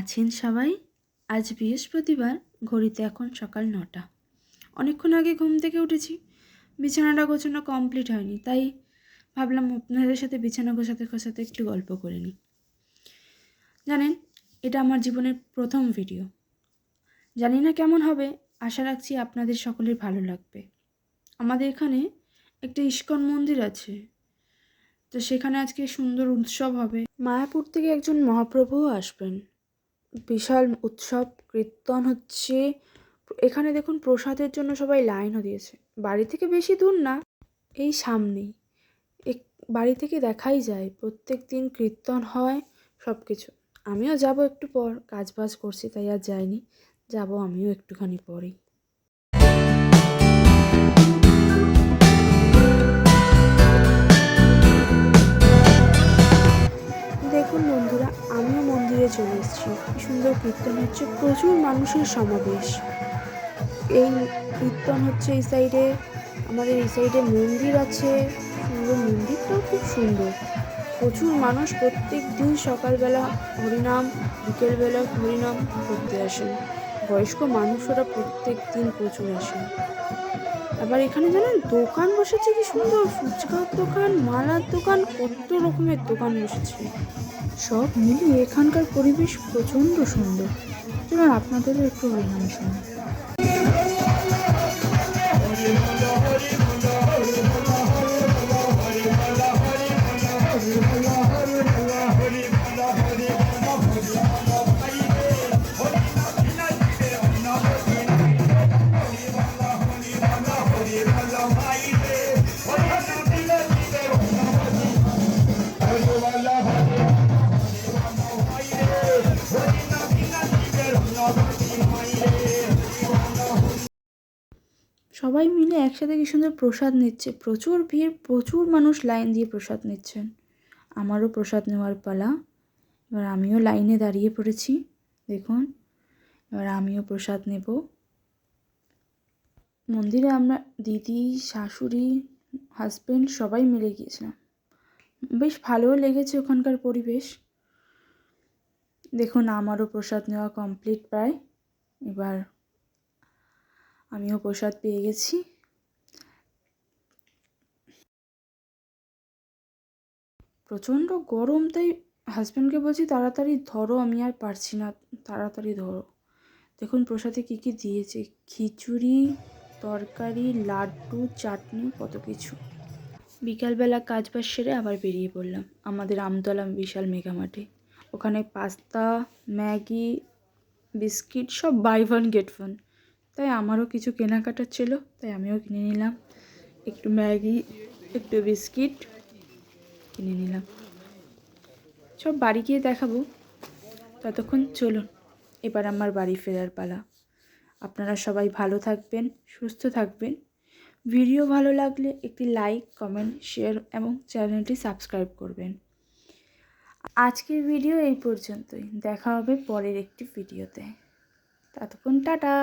আছেন সবাই? আজ বৃহস্পতিবার, ঘড়িতে এখন সকাল 9টা। অনেকক্ষণ আগে ঘুম থেকে উঠেছি, বিছানাটা গোছানো কমপ্লিট হয়নি, তাই ভাবলাম আপনাদের সাথে বিছানা গোছাতে গোছাতে একটু গল্প করে নিই। জানেন, এটা আমার জীবনের প্রথম ভিডিও। জানি না কেমন হবে, আশা রাখছি আপনাদের সকলের ভালো লাগবে। আমাদের এখানে একটা ইস্কন মন্দির আছে, তো সেখানে আজকে সুন্দর উৎসব হবে। মায়াপুর থেকে একজন মহাপ্রভুও আসবেন। বিশাল উৎসব, কীর্তন হচ্ছে। এখানে দেখুন প্রসাদের জন্য সবাই লাইনও দিয়েছে। বাড়ি থেকে বেশি দূর না, এই সামনেই। বাড়ি থেকে দেখাই যায় প্রত্যেক দিন কীর্তন হয়, সব কিছু। আমিও যাব একটু পর, কাজ বাজ করছি তাই আর যাইনি, যাব আমিও একটুখানি পরেই। দেখুন বন্ধুরা, আমিও মন্দিরে চলে এসেছি। কি সুন্দর কীর্তন হচ্ছে, প্রচুর মানুষের সমাবেশ। এই কীর্তন হচ্ছে এই সাইডে, আমাদের এই সাইডে মন্দির আছে, সুন্দর মন্দিরটাও খুব সুন্দর। প্রচুর মানুষ প্রত্যেক দিন সকালবেলা হরিনাম, বিকেলবেলা হরিনাম করতে আসেন। বয়স্ক মানুষরা প্রত্যেক দিন প্রচুর আসেন। আবার এখানে জানেন দোকান বসেছে, কি সুন্দর ফুচকার দোকান, মালার দোকান, কত রকমের দোকান বসেছে। সব মিলিয়ে এখানকার পরিবেশ প্রচণ্ড সুন্দর। চলুন আপনাদেরও একটু হরিনাম শোনাই। সবাই মিলে একসাথে কি সুন্দর প্রসাদ নিচ্ছে, প্রচুর ভিড়, প্রচুর মানুষ লাইন দিয়ে প্রসাদ নিচ্ছেন। আমারও প্রসাদ নেওয়ার পালা। এবার আমিও লাইনে দাঁড়িয়ে পড়েছি, দেখুন। এবার আমিও প্রসাদ নেব। মন্দিরে আমরা দিদি, শাশুড়ি, হাজব্যান্ড সবাই মিলে গিয়েছিলাম। বেশ ভালোও লেগেছে ওখানকার পরিবেশ। দেখুন আমারও প্রসাদ নেওয়া কমপ্লিট প্রায়। এবার আমিও প্রসাদ পেয়ে গেছি। প্রচণ্ড গরম, তাই হাজব্যান্ডকে বলছি তাড়াতাড়ি ধরো, আমি আর পারছি না, তাড়াতাড়ি ধরো। দেখুন প্রসাদে কী কী দিয়েছে, খিচুড়ি, তরকারি, লাড্ডু, চাটনি, কত কিছু। বিকালবেলা কাজ বাজ সেরে আবার বেরিয়ে পড়লাম আমাদের আমতলা বিশাল মেগামার্টে। ওখানে পাস্তা, ম্যাগি, বিস্কিট সব বাই ওয়ান গেট ওয়ান। তাই আমারও কিছু কেনাকাটার ছিল, তাই আমিও কিনে নিলাম। একটু ম্যাগি, একটু বিস্কিট কিনে নিলাম। সব বাড়ি গিয়ে দেখাবো, ততক্ষণ চলুন এবার আমার বাড়ি ফেরার পালা। আপনারা সবাই ভালো থাকবেন, সুস্থ থাকবেন। ভিডিও ভালো লাগলে একটি লাইক, কমেন্ট, শেয়ার এবং চ্যানেলটি সাবস্ক্রাইব করবেন। আজকের ভিডিও এই পর্যন্তই, দেখা হবে পরের একটি ভিডিওতে। ততক্ষণ টাটা।